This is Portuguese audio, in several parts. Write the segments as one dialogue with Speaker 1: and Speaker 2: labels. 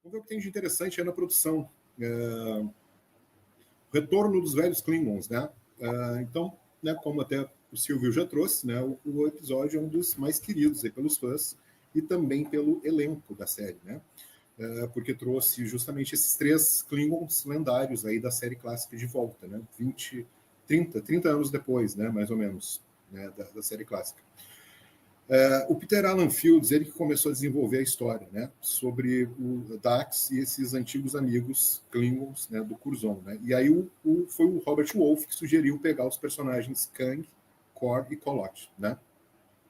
Speaker 1: Vamos ver o que tem de interessante aí na produção. Retorno dos velhos Klingons, né? Então, né, como até o Silvio já trouxe, né, o episódio é um dos mais queridos aí pelos fãs e também pelo elenco da série, né? Porque trouxe justamente esses 3 Klingons lendários aí da série clássica de volta, né? 30 anos depois, né, mais ou menos, né, da série clássica. O Peter Alan Fields, ele que começou a desenvolver a história, né, sobre o Dax e esses antigos amigos Klingons, né, do Curzon, né? E aí foi o Robert Wolfe que sugeriu pegar os personagens Kang, Kor e Kolot, né?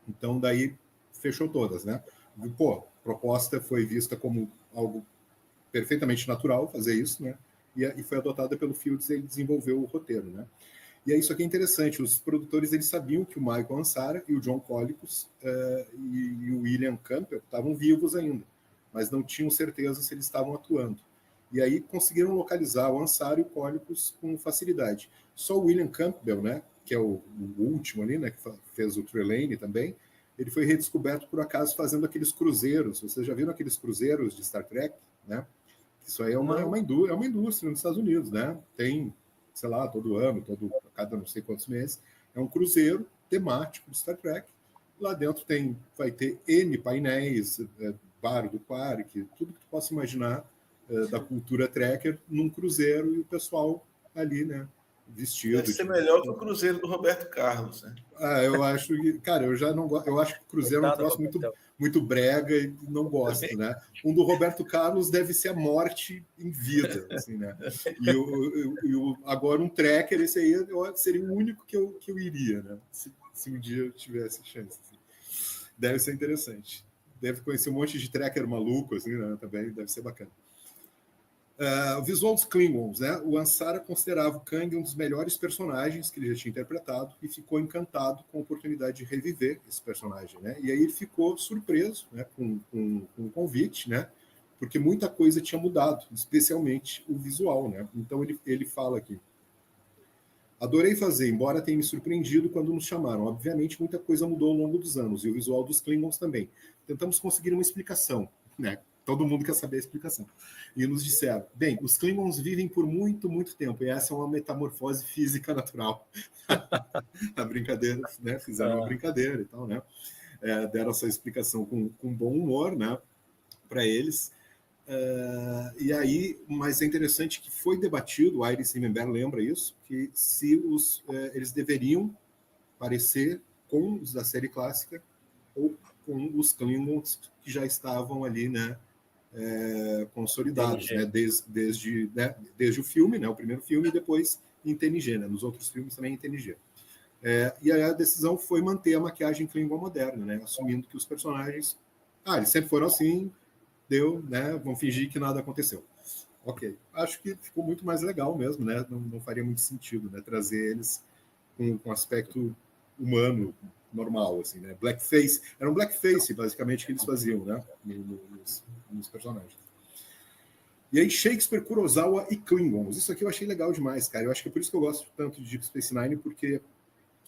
Speaker 1: Então daí fechou todas, né? Pô, a proposta foi vista como algo perfeitamente natural fazer isso, né? E foi adotada pelo Fields e ele desenvolveu o roteiro, né? E aí isso aqui é interessante, os produtores eles sabiam que o Michael Ansara e o John Colicos e o William Campbell estavam vivos ainda, mas não tinham certeza se eles estavam atuando. E aí conseguiram localizar o Ansara e o Colicos com facilidade. Só o William Campbell, né, que é o último ali, né, que fez o Trelane também, ele foi redescoberto por acaso fazendo aqueles cruzeiros. Vocês já viram aqueles cruzeiros de Star Trek, né? Isso aí é uma indústria nos Estados Unidos, né? Tem, sei lá, todo ano, cada não sei quantos meses, é um cruzeiro temático de Star Trek. Lá dentro vai ter N painéis, bar do Quark, tudo que tu possa imaginar da cultura trekker num cruzeiro e o pessoal ali, né, vestido.
Speaker 2: Deve ser melhor que o cruzeiro do Roberto Carlos, né?
Speaker 1: Eu acho que, cara, eu já não gosto. Eu acho que o Cruzeiro é um troço muito brega e não gosto, né? Um do Roberto Carlos deve ser a morte em vida, assim, né? Agora um trekker, esse aí seria o único que eu iria, né? Se um dia eu tivesse chance. Assim. Deve ser interessante. Deve conhecer um monte de trekker maluco, assim, né? Também deve ser bacana. O visual dos Klingons, né? O Ansara considerava o Kang um dos melhores personagens que ele já tinha interpretado e ficou encantado com a oportunidade de reviver esse personagem, né? E aí ele ficou surpreso, né, com o convite, né? Porque muita coisa tinha mudado, especialmente o visual, né? Então ele fala aqui: adorei fazer, embora tenha me surpreendido quando nos chamaram. Obviamente, muita coisa mudou ao longo dos anos, e o visual dos Klingons também. Tentamos conseguir uma explicação, né? Todo mundo quer saber a explicação. E nos disseram, bem, os Klingons vivem por muito, muito tempo, e essa é uma metamorfose física natural. A brincadeira, né? Fizeram uma brincadeira e tal, né? Deram essa explicação com bom humor, né? Para eles. E aí, mas é interessante que foi debatido, o Iris Remember lembra isso, que se eles deveriam parecer com os da série clássica ou com os Klingons que já estavam ali, né? Consolidados, né, desde o filme, né, o primeiro filme, e depois em TNG, né, nos outros filmes também em TNG. E aí a decisão foi manter a maquiagem Klingon moderna, né, assumindo que os personagens, eles sempre foram assim, deu, né, vão fingir que nada aconteceu. Ok, acho que ficou muito mais legal mesmo, né, não faria muito sentido, né, trazer eles com aspecto humano, normal, assim, né? Blackface. Era um blackface, basicamente, que eles faziam, né? Nos personagens. E aí, Shakespeare, Kurosawa e Klingons. Isso aqui eu achei legal demais, cara. Eu acho que é por isso que eu gosto tanto de Deep Space Nine, porque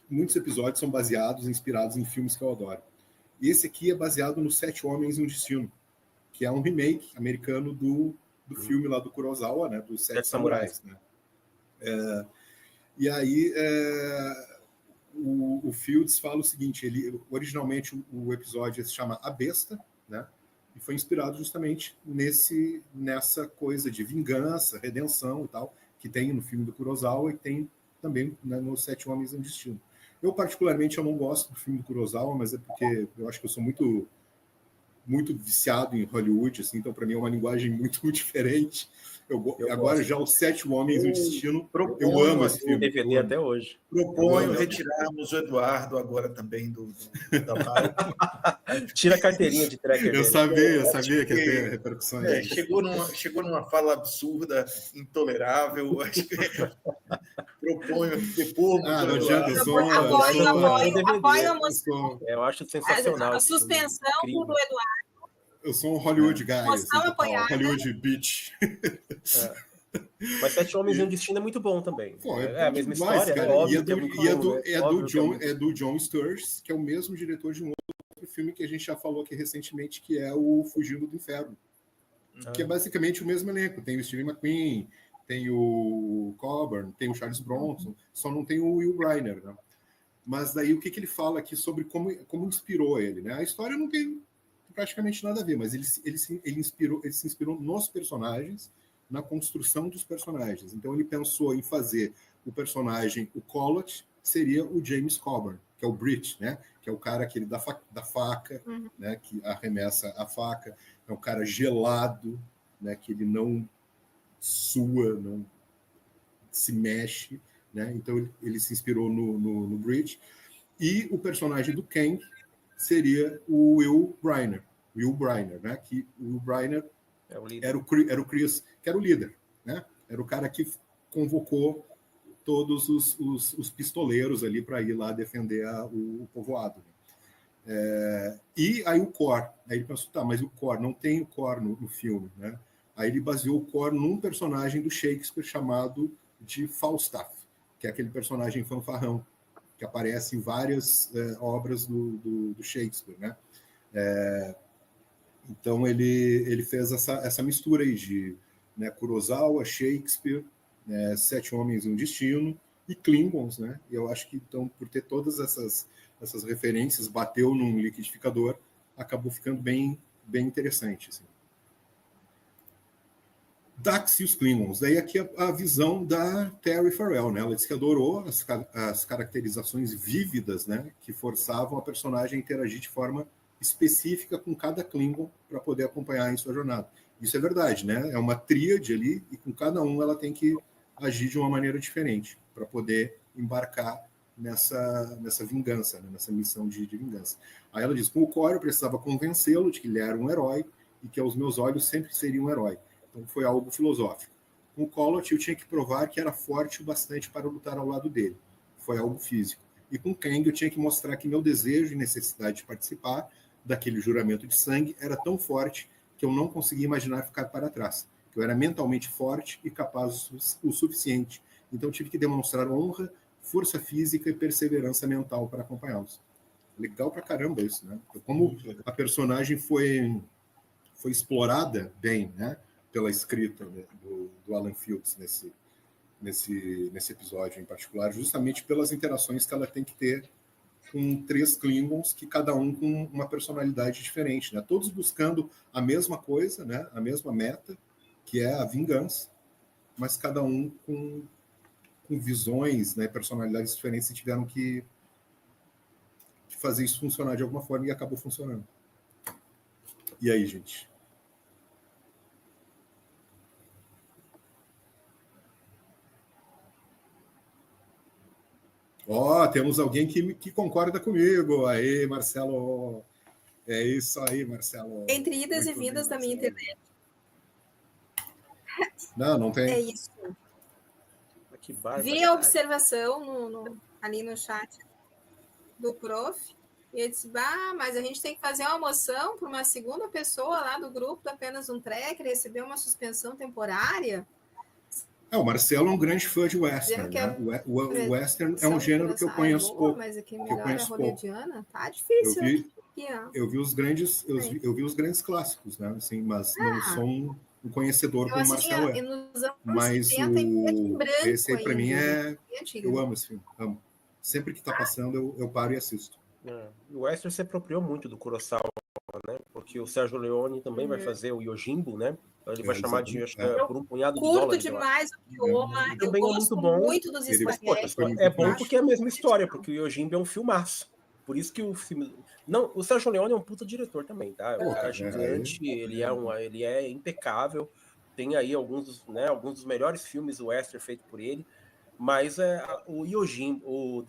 Speaker 1: muitos episódios são baseados, inspirados em filmes que eu adoro. E esse aqui é baseado no Sete Homens e um Destino, que é um remake americano do filme lá do Kurosawa, né? Dos Sete Samurais, né? E aí... O Fields fala o seguinte, originalmente o episódio se chama A Besta, né? E foi inspirado justamente nessa coisa de vingança, redenção e tal, que tem no filme do Kurosawa e tem também, né, no Sete Homens e um Destino. Eu, particularmente, eu não gosto do filme do Kurosawa, mas é porque eu acho que eu sou muito viciado em Hollywood, assim, então para mim é uma linguagem muito muito diferente. Agora já os Sete Homens e um Destino, eu amo esse filme.
Speaker 3: DVD até hoje.
Speaker 2: Proponho retirarmos o Eduardo agora também da live.
Speaker 3: Tira a carteirinha de tracker
Speaker 1: eu
Speaker 3: dele.
Speaker 1: sabia que ia ter repercussões.
Speaker 2: Chegou numa fala absurda, intolerável. Acho que proponho depor.
Speaker 1: Não adianta,
Speaker 4: apoio a
Speaker 3: moção. Eu acho sensacional.
Speaker 4: A suspensão do Eduardo.
Speaker 1: Eu sou um Hollywood guy.
Speaker 4: Moção apoiada.
Speaker 1: Hollywood bitch.
Speaker 3: Mas Sete Homens e um Destino é muito bom também.
Speaker 1: É a mesma história, cara. É do John Sturges, que é o mesmo diretor de um outro filme que a gente já falou aqui recentemente, que é o Fugindo do Inferno. que é basicamente o mesmo elenco. Tem o Steve McQueen, tem o Coburn, tem o Charles Bronson, só não tem o Will Brynner, né? Mas daí o que ele fala aqui sobre como inspirou ele, né? A história não tem praticamente nada a ver, mas ele se inspirou nos personagens, na construção dos personagens. Então ele pensou em fazer o personagem, o Collot, seria o James Coburn, que é o Brit, né? Que é o cara aquele da faca, né? Que arremessa a faca, é um cara gelado, né? Que ele não sua, não se mexe, né? Então ele se inspirou no Brit. E o personagem do Kang seria o Will Brynner, né? Que o Will Brynner era o Chris, que era o líder, né? Era o cara que convocou todos os pistoleiros ali para ir lá defender o povoado. E aí o Core, aí ele pensou, tá, mas o Core, não tem o Core no filme, né? Aí ele baseou o Core num personagem do Shakespeare chamado de Falstaff, que é aquele personagem fanfarrão que aparece em várias obras do Shakespeare, né? Então ele fez essa mistura aí de, né, Kurosawa, Shakespeare, né, Sete Homens e um Destino e Klingons, né? E eu acho que então por ter todas essas referências, bateu num liquidificador, acabou ficando bem interessante, assim. Dax e os Klingons. Daí aqui a visão da Terry Farrell, né? Ela disse que adorou as caracterizações vívidas, né? Que forçavam a personagem a interagir de forma específica com cada Klingon para poder acompanhar em sua jornada. Isso é verdade, né? É uma tríade ali e com cada um ela tem que agir de uma maneira diferente para poder embarcar nessa vingança, né? Nessa missão de vingança. Aí ela diz, com o Core eu precisava convencê-lo de que ele era um herói e que aos meus olhos sempre seria um herói. Então foi algo filosófico. Com o Collot eu tinha que provar que era forte o bastante para lutar ao lado dele. Foi algo físico. E com Kang eu tinha que mostrar que meu desejo e necessidade de participar daquele juramento de sangue era tão forte que eu não conseguia imaginar ficar para trás. Que eu era mentalmente forte e capaz o suficiente. Então tive que demonstrar honra, força física e perseverança mental para acompanhá-los. Legal pra caramba isso, né? Como a personagem foi explorada bem, né? Pela escrita do Alan Fields nesse episódio em particular, justamente pelas interações que ela tem que ter com 3 Klingons, que cada um com uma personalidade diferente, né? Todos buscando a mesma coisa, né? A mesma meta, que é a vingança, mas cada um com visões, né? Personalidades diferentes, e tiveram que fazer isso funcionar de alguma forma e acabou funcionando. E aí, gente? Temos alguém que concorda comigo. Aí, Marcelo. É isso aí, Marcelo.
Speaker 4: Entre idas e vindas da minha internet.
Speaker 1: Não tem.
Speaker 4: É isso.
Speaker 3: Que barba,
Speaker 4: vi a observação ali no chat do prof. E ele disse, mas a gente tem que fazer uma moção para uma segunda pessoa lá do grupo, apenas um tracker, receber uma suspensão temporária.
Speaker 1: O Marcelo é um grande fã de western, né? O western é um gênero que eu conheço pouco.
Speaker 4: Mas aqui melhor é hollywoodiana. Tá difícil.
Speaker 1: Eu vi os grandes clássicos, né? Assim, mas não sou um conhecedor como o Marcelo é. Mas esse aí para mim eu amo esse filme, amo. Sempre que está passando eu paro e assisto.
Speaker 3: O western se apropriou muito do Kurosawa, né? Porque o Sérgio Leone também vai fazer o Yojimbo, né? Então ele vai chamar de, acho que por um punhado de dólares.
Speaker 4: Curto demais o Kioma. Eu gosto muito dos
Speaker 3: espaguetes. É bom porque é a mesma história, porque o Yojimbo é um filmaço. Por isso que o filme... Não, o Sérgio Leone é um puta diretor também, tá? É um cara gigante, ele é impecável. Tem aí alguns dos melhores filmes western feito por ele. Mas o Yojimbo,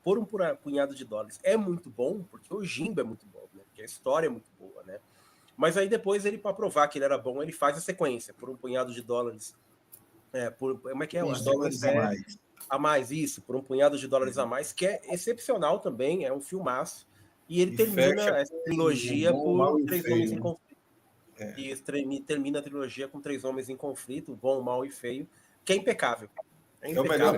Speaker 3: por um punhado de dólares, é muito bom, porque o Yojimbo é muito bom, né? Porque a história é muito boa, né? Mas aí depois, ele, para provar que ele era bom, ele faz a sequência, por um punhado de dólares. Como é que é?
Speaker 2: Uns dólares a mais.
Speaker 3: A mais, isso, por um punhado de dólares a mais, que é excepcional também, é um filmaço. E ele termina essa trilogia por 3 homens em conflito. E termina a trilogia com 3 homens em conflito, bom, mal e feio, que é impecável.
Speaker 2: É o melhor.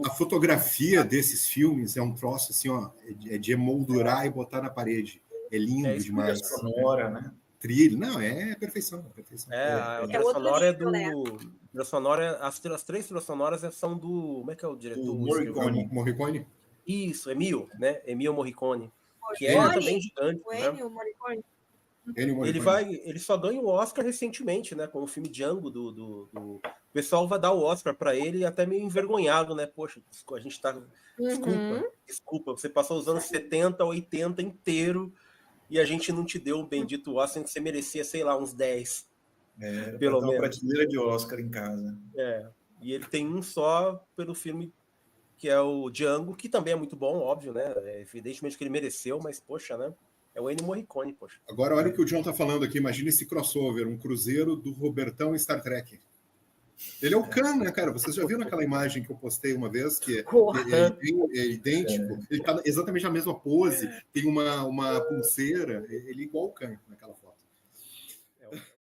Speaker 1: A fotografia desses filmes é um troço assim, ó, é de emoldurar e botar na parede. É lindo demais.
Speaker 2: Sonora, né?
Speaker 1: trilha. Não, é perfeição. Perfeição.
Speaker 3: A trilha
Speaker 4: outro
Speaker 3: sonora é
Speaker 4: nível, né?
Speaker 3: trilha sonora, as 3 trilhas sonoras são do. Como é que é o diretor?
Speaker 2: Do
Speaker 3: o
Speaker 2: Morricone.
Speaker 1: Morricone?
Speaker 3: Isso, Ennio, né? Ennio Morricone. Que é
Speaker 4: Morricone?
Speaker 3: também gigante,
Speaker 4: O
Speaker 3: né?
Speaker 4: Ennio Morricone.
Speaker 1: Ennio Morricone.
Speaker 3: Ele só ganha o Oscar recentemente, né? Com o filme Django O pessoal vai dar o Oscar para ele até meio envergonhado, né? Poxa, a gente tá. Desculpa, você passou os anos 70, 80 inteiro e a gente não te deu um bendito Oscar que você merecia, sei lá, uns 10.
Speaker 2: Pelo menos. Uma prateleira de Oscar em casa.
Speaker 3: E ele tem um só pelo filme que é o Django, que também é muito bom, óbvio, né? Evidentemente que ele mereceu, mas, poxa, né? É o Ennio Morricone, poxa.
Speaker 1: Agora, olha o que o John tá falando aqui. Imagina esse crossover, um cruzeiro do Robertão e Star Trek. Ele é o Khan, né, cara? Vocês já viram aquela imagem que eu postei uma vez, que é idêntico? Ele tá exatamente na mesma pose, tem uma pulseira, ele é igual o Khan naquela foto.